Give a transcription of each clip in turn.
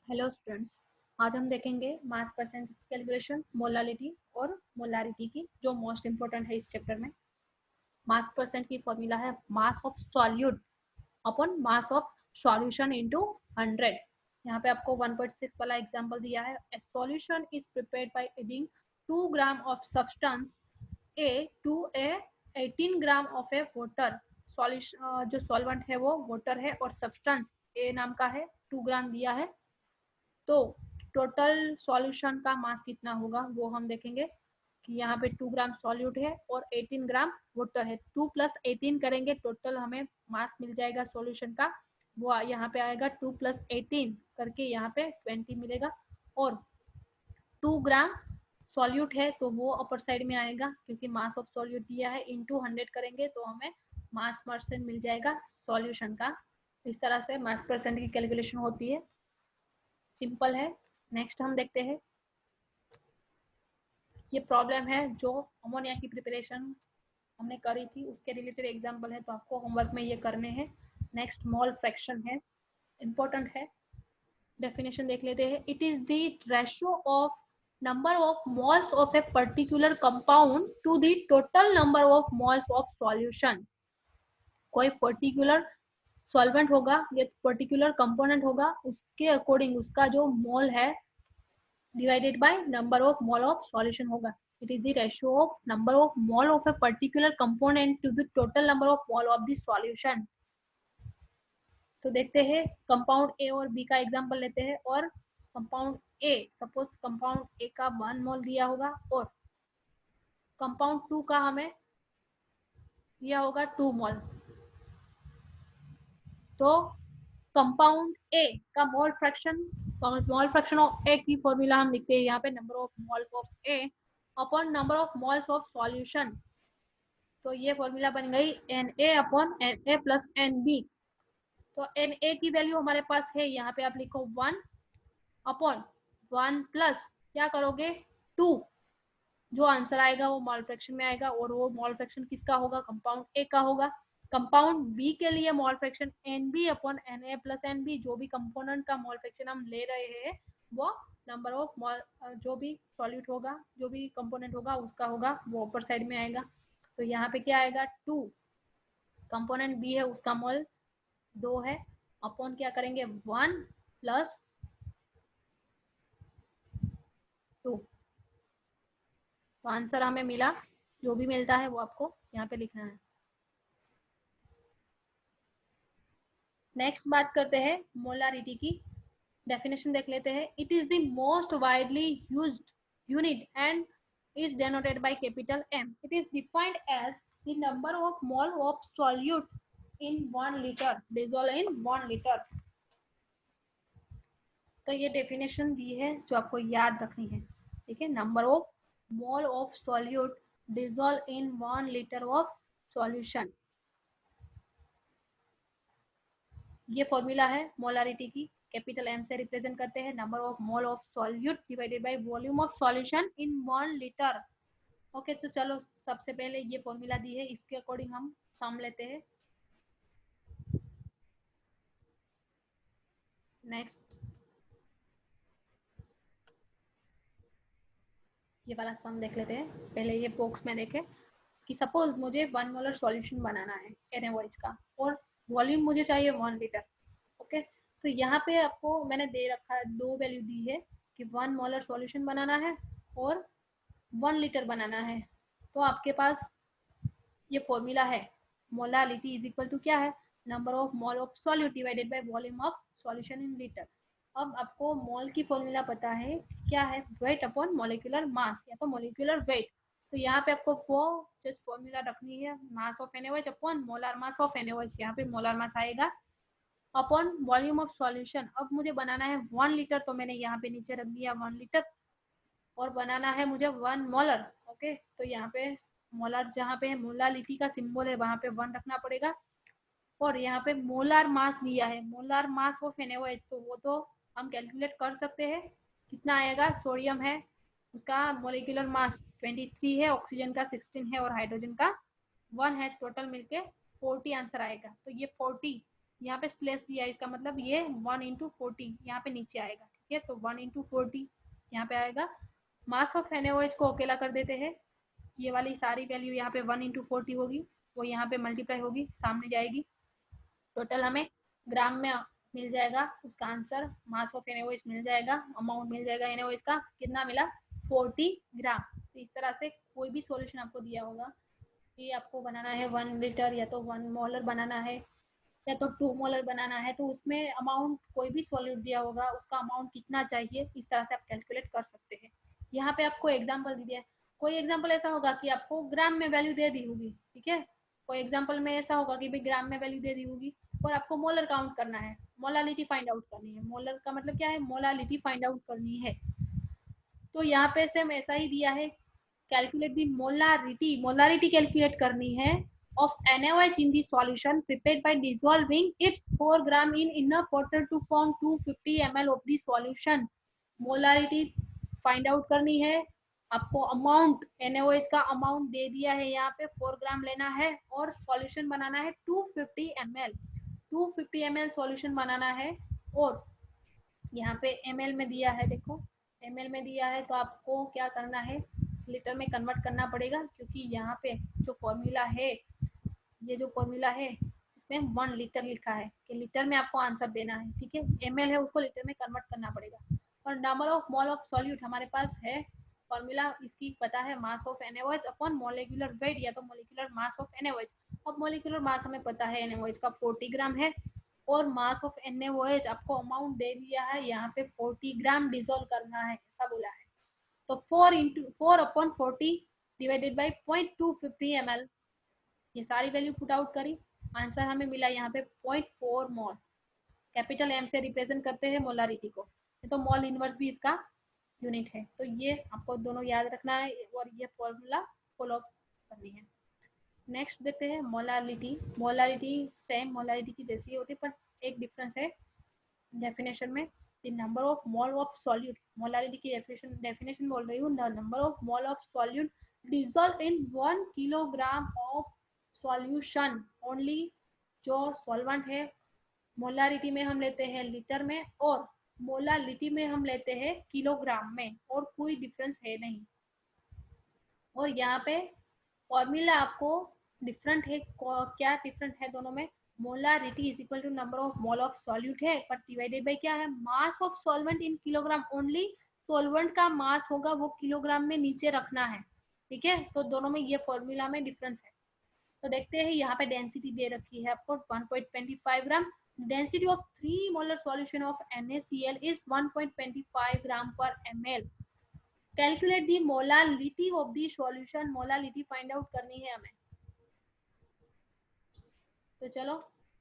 Hello students, आज हम देखेंगे मास परसेंट कैलकुलेशन, मोलालिटी और मोलारिटी की, जो मोस्ट इंपॉर्टेंट है इस चैप्टर में। मास परसेंट की फॉर्मूला है mass of solute upon mass of solution into 100। यहाँ पे आपको 1.6 वाला एग्जांपल दिया है। A solution is prepared by adding 2 gram of substance a to a 18 gram of a water. Solution जो सॉल्वेंट है वो वाटर है और सब्सटेंस ए नाम का है, 2 ग्राम दिया है। तो टोटल सॉल्यूशन का मास कितना होगा वो हम देखेंगे कि यहाँ पे 2 ग्राम सॉल्यूट है और 18 ग्राम वाटर है। 2 + 18 करेंगे, टोटल हमें मास मिल जाएगा सॉल्यूशन का। वो यहाँ पे आएगा 2 + 18 करके, यहाँ पे 20 मिलेगा। और 2 ग्राम सॉल्यूट है तो वो अपर साइड में आएगा, क्योंकि मास ऑफ सॉल्यूट दिया है। इनटू 100 करेंगे तो हमें मास परसेंट मिल जाएगा सॉल्यूशन का। इस तरह से मास परसेंट की कैलकुलेशन होती है, सिंपल है। नेक्स्ट हम देखते हैं, ये प्रॉब्लम है जो अमोनिया की प्रिपरेशन हमने करी थी, उसके रिलेटेड एग्जांपल है, तो आपको होमवर्क में ये करने हैं। नेक्स्ट मोल फ्रैक्शन है, इंपॉर्टेंट है। डेफिनेशन देख लेते हैं। It is the ratio of number of moles of a particular compound to the total number of moles of solution. कोई पर्टिकुलर सॉल्वेंट होगा या पर्टिकुलर कंपोनेंट होगा, उसके अकॉर्डिंग उसका जो मोल है divided by number of mole of solution होगा। It is the ratio of number of mole of a particular component to the total number of mole of the solution। तो देखते हैं, compound A और B का example लेते हैं। और compound A, suppose compound A का 1 मोल दिया होगा और कंपाउंड 2 का हमें दिया होगा 2 मोल। तो कंपाउंड ए का मोल फ्रैक्शन ऑफ ए की फॉर्मूला हम लिखते हैं यहाँ पे, number of mole of A upon number of moles of solution. तो ये फॉर्मूला बन गई Na upon Na plus Nb। तो Na की वैल्यू हमारे पास है, यहाँ पे आप लिखो 1 अपॉन 1 प्लस क्या करोगे 2। जो आंसर आएगा वो मोल फ्रैक्शन में आएगा, और वो मोल फ्रैक्शन किसका होगा, कंपाउंड ए का होगा। कंपाउंड बी के लिए mole fraction Nb upon Na plus Nb। जो भी कंपोनेंट का मोल फ्रैक्शन हम ले रहे हैं वो नंबर ऑफ मोल, जो भी सॉल्यूट होगा, जो भी कंपोनेंट होगा उसका होगा, वो ऊपर साइड में आएगा। तो यहाँ पे क्या आएगा 2, कंपोनेंट बी है उसका मोल 2 है, अपॉन क्या करेंगे 1 प्लस 2। तो आंसर हमें मिला, जो भी मिलता है वो आपको यहाँ पे लिखना है। नेक्स्ट बात करते हैं मोलारिटी की। डेफिनेशन देख लेते हैं। It is the most widely used unit and is denoted by capital M. It is defined as the number of mole of solute in 1 liter, dissolved in 1 liter। तो ये definition दी है जो आपको याद रखनी है, ठीक है। Number of mole of solute dissolve in 1 litre of solution, ये फॉर्मूला है मोलारिटी की। कैपिटल एम से रिप्रेजेंट करते हैं number of mole of solute divided by volume of solution in 1 litre. Okay, तो चलो सबसे पहले ये फॉर्मूला दी है, इसके अकॉर्डिंग हम सम लेते हैं। नेक्स्ट ये वाला सम देख लेते हैं। पहले ये बॉक्स में देखें कि सपोज मुझे 1 मोलर सॉल्यूशन बनाना है NaOH का, और वॉल्यूम मुझे चाहिए 1 लीटर। ओके, तो यहाँ पे आपको मैंने दे रखा है, 2 वैल्यू दी है कि 1 मोलर सॉल्यूशन बनाना है और 1 लीटर बनाना है। तो आपके पास ये फॉर्मूला है, मोलालिटी इज इक्वल टू क्या है, number of mole of solute divided by volume of solution in litre. अब आपको मोल की फॉर्मूला पता है क्या है, वेट अपॉन मोलिकुलर मास या तो मोलिकुलर वेट। तो यहाँ पे आपको वो जस्ट फॉर्मूला रखनी है, mass of NaOH upon molar mass of NaOH। यहाँ पे मोलर मास आएगा अपॉन वॉल्यूम ऑफ सॉल्यूशन। अब मुझे बनाना है 1 लीटर, तो मैंने यहाँ पे नीचे रख दिया 1 लीटर, और बनाना है मुझे 1 मोलर। ओके, तो यहाँ पे मोलर जहाँ पे मोलालिटी का सिंबल है वहां पे 1 रखना पड़ेगा। और यहाँ पे मोलार मास दिया है, मोलार मास ऑफ NaOH, तो वो तो हम कैलकुलेट कर सकते हैं। कितना आएगा, सोडियम है उसका मोलिकुलर मास 23 है, ऑक्सीजन का 16 है और हाइड्रोजन का 1 है, टोटल मिलके 40 आंसर आएगा। तो ये 40 यहाँ पे स्लेस दिया है, इसका मतलब ये 1 × 40 यहाँ पे नीचे आएगा। ठीक है। तो 1 × 40 यहाँ पे आएगा। मास ऑफ NaOH को अकेला कर देते हैं, ये वाली सारी वैल्यू यहाँ पे 1 × 40 होगी, वो यहाँ पे मल्टीप्लाई होगी, सामने जाएगी, टोटल हमें ग्राम में मिल जाएगा उसका आंसर, मास ऑफ NaOH मिल जाएगा, अमाउंट मिल जाएगा NaOH का, कितना मिला 40 ग्राम। तो इस तरह से कोई भी सॉल्यूशन आपको दिया होगा कि आपको बनाना है 1 लीटर या तो 1 मोलर बनाना है या तो 2 मोलर बनाना है, तो उसमें अमाउंट कोई भी सॉल्यूट दिया होगा उसका अमाउंट कितना चाहिए, इस तरह से आप कैलकुलेट कर सकते हैं। यहाँ पे आपको एग्जाम्पल दिया है, कोई एग्जाम्पल ऐसा होगा कि आपको ग्राम में वैल्यू दे दी होगी, ठीक है, कोई एग्जाम्पल में ऐसा होगा कि भाई ग्राम में वैल्यू दे दी होगी और आपको मोलर काउंट करना है, मोलालिटी फाइंड आउट करनी है। मोलर का मतलब क्या है, मोलालिटी फाइंड आउट करनी है। तो यहाँ पे सेम ऐसा ही दिया है, calculate the molarity, molarity calculate करनी है of NaOH in the solution prepared by dissolving its 4 gram in inner water to form 250 ml of the solution। Molarity find out करनी है, आपको अमाउंट NaOH का अमाउंट दे दिया है, यहाँ पे 4 ग्राम लेना है और सॉल्यूशन बनाना है 250 ml, 250 ml सॉल्यूशन बनाना है। और यहाँ पे ml में दिया है, देखो ml में दिया है, तो आपको क्या करना है, लीटर में कन्वर्ट करना पड़ेगा, क्योंकि यहाँ पे जो फॉर्मूला है, ये जो फॉर्मूला है इसमें 1 लीटर लिखा है कि लीटर में आपको आंसर देना है, ठीक है, ml है उसको लीटर में कन्वर्ट करना पड़ेगा। और number of mole of solute हमारे पास है, फॉर्मूला इसकी पता है, mass of NaOH upon molecular weight या तो मोलिकुलर मास ऑफ NaOH। अब मोलिकुलर मास हमें पता है NaOH का 40 ग्राम है, और मास ऑफ NaOH आपको अमाउंट दे दिया है, यहाँ पे 40 ग्राम डिजोल्व करना है, ऐसा बोला है। तो 4/40 डिवाइडेड बाई 0.250 ml, ये सारी वैल्यू पुट आउट करी, आंसर हमें मिला यहाँ पे 0.4 मोल। कैपिटल M से रिप्रेजेंट करते हैं मोलारिटी को, तो मोल इनवर्स भी इसका यूनिट है। तो ये आपको दोनों याद रखना है और ये फॉर्मूला फॉलो करनी है। नेक्स्ट देखते हैं मोलारिटी। मोलारिटी सेम मोलारिटी की जैसी होती है, पर एक डिफरेंस है डेफिनेशन में, the number of mole of solute, molarity की डेफिनेशन बोल रही हूँ, the number of mole of solute dissolve in 1 kilogram of solution only. जो सॉल्वेंट है मोलारिटी में हम लेते हैं लीटर में, और मोलालिटी में हम लेते हैं किलोग्राम में, और कोई डिफरेंस है नहीं। और यहाँ पे फॉर्मूला आपको डिफरेंट है, क्या डिफरेंट है दोनों में, molarity is equal to number of mole of solute है, पर डिवाइडेड बाय क्या है, mass of solvent in kilogram only, solvent का मास होगा वो किलोग्राम में नीचे रखना है, ठीक है। तो दोनों में ये फॉर्मूला में डिफरेंस है। तो देखते हैं, यहाँ पे डेंसिटी दे रखी है आपको 1.25 gram, density of 3 molar solution of NaCl is 1.25 gram per ml। Calculate the molality of the solution, molality find out करनी है हमें। तो चलो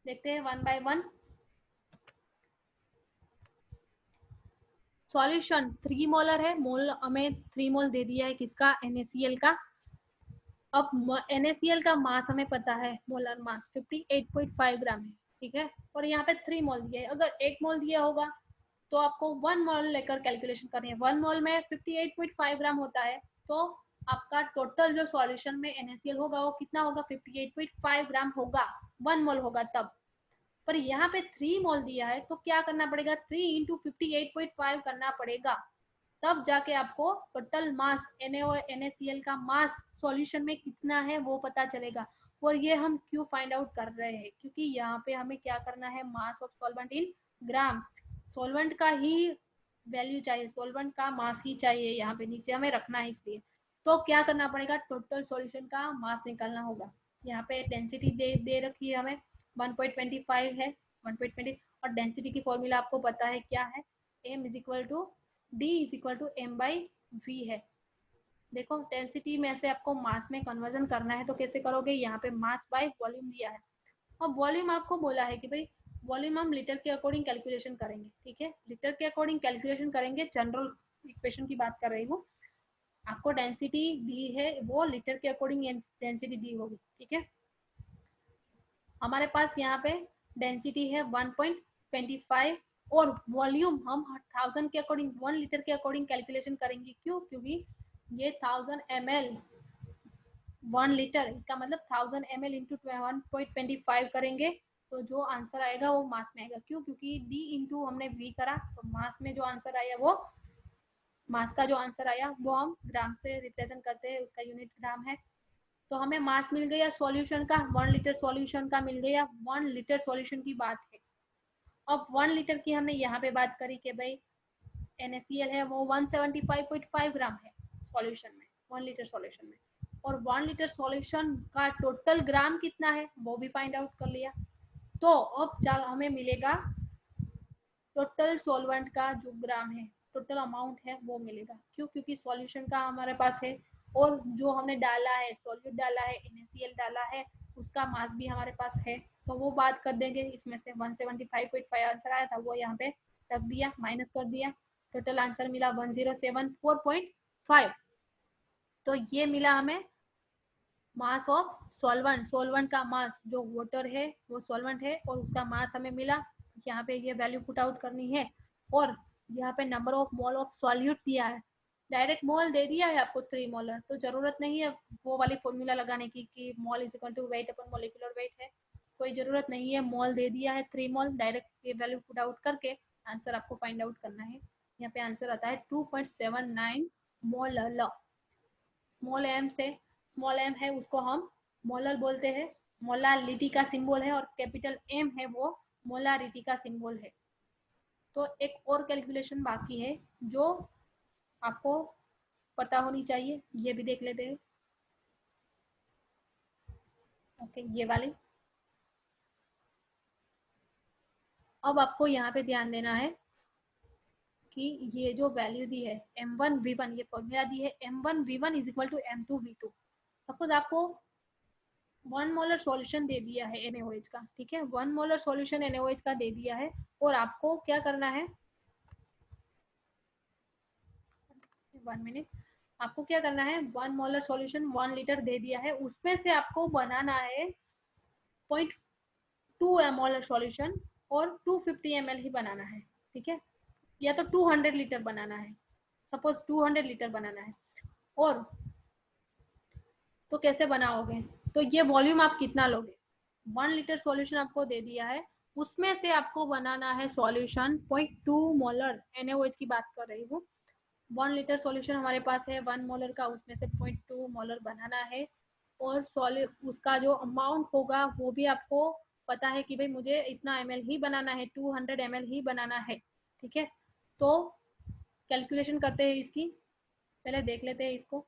देखते हैं 1 बाय 1। सॉल्यूशन 3 मोलर है, मोल हमें 3 मोल दे दिया है किसका, NaCl का। अब NaCl का मास हमें पता है, मोलर मास 58.5 ग्राम है, ठीक है, और यहाँ पे 3 मोल दिया है। अगर 1 मोल दिया होगा तो आपको 1 मोल लेकर कैलकुलेशन करनी है। 1 मोल में 58.5 ग्राम होता है, तो आपका टोटल जो सॉल्यूशन में NaCl होगा वो कितना होगा, 58.5 ग्राम होगा, 1 मोल होगा तब। पर यहाँ पे 3 मोल दिया है, तो क्या करना पड़ेगा, 3 × 58.5 करना पड़ेगा, तब जाके आपको टोटल मास NaCl का मास सॉल्यूशन में कितना है वो पता चलेगा। और ये हम क्यों फाइंड आउट कर रहे हैं, क्योंकि यहाँ पे हमें क्या करना है, mass of solvent in gram, solvent का ही वैल्यू चाहिए, सॉल्वेंट का मास ही चाहिए, यहाँ पे नीचे हमें रखना है, इसलिए तो क्या करना पड़ेगा, टोटल सॉल्यूशन का मास निकालना होगा। यहाँ पे डेंसिटी दे रखी है हमें 1.25 है, 1.20, और डेंसिटी की फॉर्मूला आपको पता है क्या है, m is equal to d is equal to m by v है। देखो डेंसिटी में से आपको मास में कन्वर्जन करना है, तो कैसे करोगे, यहाँ पे मास बाय वॉल्यूम दिया है। अब वॉल्यूम आपको बोला है कि भाई वॉल्यूम हम लीटर के अकॉर्डिंग कैलकुलेशन करेंगे, ठीक है, लीटर के अकॉर्डिंग कैलकुलेशन करेंगे, जनरल इक्वेशन की बात कर रही हूँ। आपको डेंसिटी दी है, वो लीटर के अकॉर्डिंग डेंसिटी दी होगी, ठीक है। हमारे पास यहाँ पे डेंसिटी है 1.25, और वॉल्यूम हम 1000 के अकॉर्डिंग, 1 लीटर के अकॉर्डिंग कैलकुलेशन करेंगे, क्यों, क्योंकि ये 1000 ml 1 लीटर, इसका मतलब 1000 ml इंटू 1.25 करेंगे तो जो आंसर आएगा वो मास में आएगा। क्यों? क्योंकि d इंटू हमने v करा, तो मास में जो आंसर आया वो मास का जो आंसर आया वो हम ग्राम से रिप्रेजेंट करते हैं, उसका यूनिट ग्राम है। तो हमें मास मिल गया सॉल्यूशन का, 1 लीटर सॉल्यूशन का मिल गया। 1 लीटर सॉल्यूशन की बात है। अब 1 लीटर की हमने यहाँ पे बात करी कि भाई NaCl है वो 175.5 ग्राम है सॉल्यूशन में, 1 लीटर सॉल्यूशन में। और 1 लीटर सॉल्यूशन का टोटल ग्राम कितना है वो भी फाइंड आउट कर लिया। तो अब हमें मिलेगा टोटल सॉल्वेंट का जो ग्राम है, टोटल अमाउंट है वो मिलेगा। क्यों? क्योंकि सॉल्यूशन का हमारे पास है और जो हमने डाला है, सॉल्यूट डाला है, NaCl डाला है, उसका मास भी हमारे पास है। तो वो बात कर देंगे। इसमें से 175.5 आंसर आया था वो यहाँ पे रख दिया, माइनस कर दिया। टोटल आंसर मिला 1074.5। तो ये मिला हमें मास ऑफ सॉल्वेंट। सॉल्वेंट का मास, जो वाटर है वो सॉल्वेंट है और उसका मास हमें मिला। यहाँ पे ये वैल्यू पुट आउट करनी है। और यहाँ पे number of mole of solute दिया है, डायरेक्ट मोल दे दिया है आपको 3 मोलर, तो जरूरत नहीं है वो वाली फॉर्मूला लगाने की कि mole is equal to weight upon molecular weight है, कोई जरूरत नहीं है। मोल दे दिया है 3 मोल, डायरेक्ट ये वैल्यू पुट आउट करके आंसर आपको फाइंड आउट करना है। यहाँ पे आंसर आता है 2.79 मोलर। स्मॉल एम से, स्मॉल एम है उसको हम मोलर बोलते हैं, मोलारिटी का सिंबल है, और कैपिटल एम है वो मोलारिटी का सिंबल है। तो एक और कैलकुलेशन बाकी है जो आपको पता होनी चाहिए, ये भी देख लेते हैं। ओके, ये वाली। अब आपको यहाँ पे ध्यान देना है कि ये जो वैल्यू दी है M1V1, ये फॉर्मूला दी है M1V1 is equal to M2V2। Suppose आपको 1 मोलर सॉल्यूशन दे दिया है NaOH का, ठीक है, 1 मोलर सॉल्यूशन NaOH का दे दिया है, और आपको क्या करना है, 1 मिनट, आपको क्या करना है, 1 मोलर सॉल्यूशन 1 लीटर दे दिया है, उसमें से आपको बनाना है 0.2 मोलर सॉल्यूशन और 250 ml ही बनाना है, ठीक है, या तो 200 लीटर बनाना है, सपोज 200 लीटर बनाना है। और तो कैसे बनाओगे, तो ये वॉल्यूम आप कितना लोगे, 1 लीटर सॉल्यूशन आपको दे दिया है, उसमें से आपको बनाना है सॉल्यूशन 0.2 मोलर, NaOH की बात कर रही हूँ। 1 लीटर सॉल्यूशन हमारे पास है 1 मोलर का, उसमें से 0.2 मोलर बनाना है। और उसका जो अमाउंट होगा वो भी आपको पता है कि भाई मुझे इतना ml ही बनाना है, 200 ml ही बनाना है, ठीक है। तो कैलकुलेशन करते हैं इसकी, पहले देख लेते हैं इसको।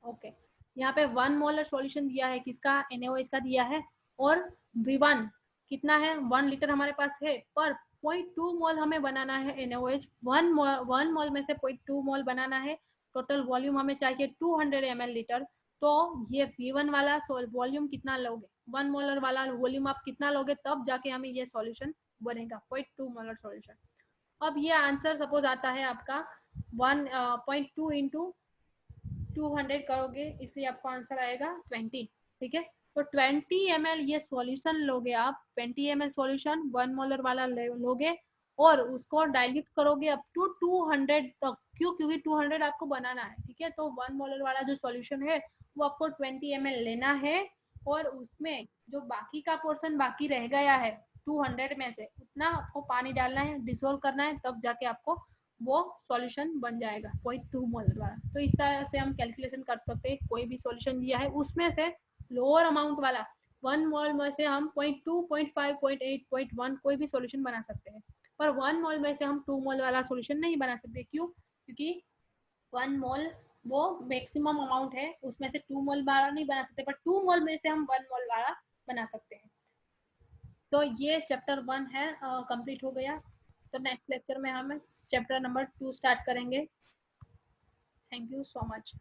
ओके, यहाँ पे 1 मोलर सॉल्यूशन दिया है, किसका, NaOH का दिया है, और V1 कितना है, 1 लीटर हमारे पास है, पर 0.2 मोल हमें बनाना है NaOH, 1 मोल में से 0.2 मोल बनाना है। टोटल वॉल्यूम हमें चाहिए 200 ml लीटर। तो ये V1 वाला वॉल्यूम कितना लोगे, 1 मोलर वाला वॉल्यूम आप कितना लोगे, तब जाके हमें ये सॉल्यूशन बनेगा 0.2 मोलर सॉल्यूशन। अब ये आंसर सपोज आता है आपका 1.2 इंटू 200 करोगे, इसलिए आपको आंसर आएगा 20, ठीक है। तो 20 ml ये सॉल्यूशन लोगे आप, 20 ml सॉल्यूशन 1 मोलर वाला लोगे, और उसको डाइल्यूट करोगे अप टू 200 तक। क्यों? क्योंकि 200 आपको बनाना है, ठीक है। तो 1 मोलर वाला जो सॉल्यूशन है वो आपको 20 ml लेना है, और उसमें जो बाकी का पोर्शन बाकी रह गया है 200 में से, उतना आपको पानी डालना है, डिसोल्व करना है, तब जाके आपको वो सॉल्यूशन बन जाएगा 0.2 मोलर वाला। तो इस तरह से हम कैलकुलेशन कर सकते हैं, कोई भी सॉल्यूशन दिया है उसमें से लोअर अमाउंट वाला 1 मोल में से हम 0.2, 0.5, 0.8, 0.1 कोई भी सॉल्यूशन बना सकते हैं, पर 1 मोल में से हम 2 मोल वाला सॉल्यूशन नहीं बना सकते। क्यों? क्योंकि 1 मोल वो मैक्सिमम अमाउंट है, उसमें से 2 मोल वाला नहीं बना सकते, पर 2 मोल में से हम 1 मोल वाला बना सकते हैं। तो ये चैप्टर 1 है, कंप्लीट हो गया। तो नेक्स्ट लेक्चर में हम चैप्टर नंबर 2 स्टार्ट करेंगे। Thank you so much.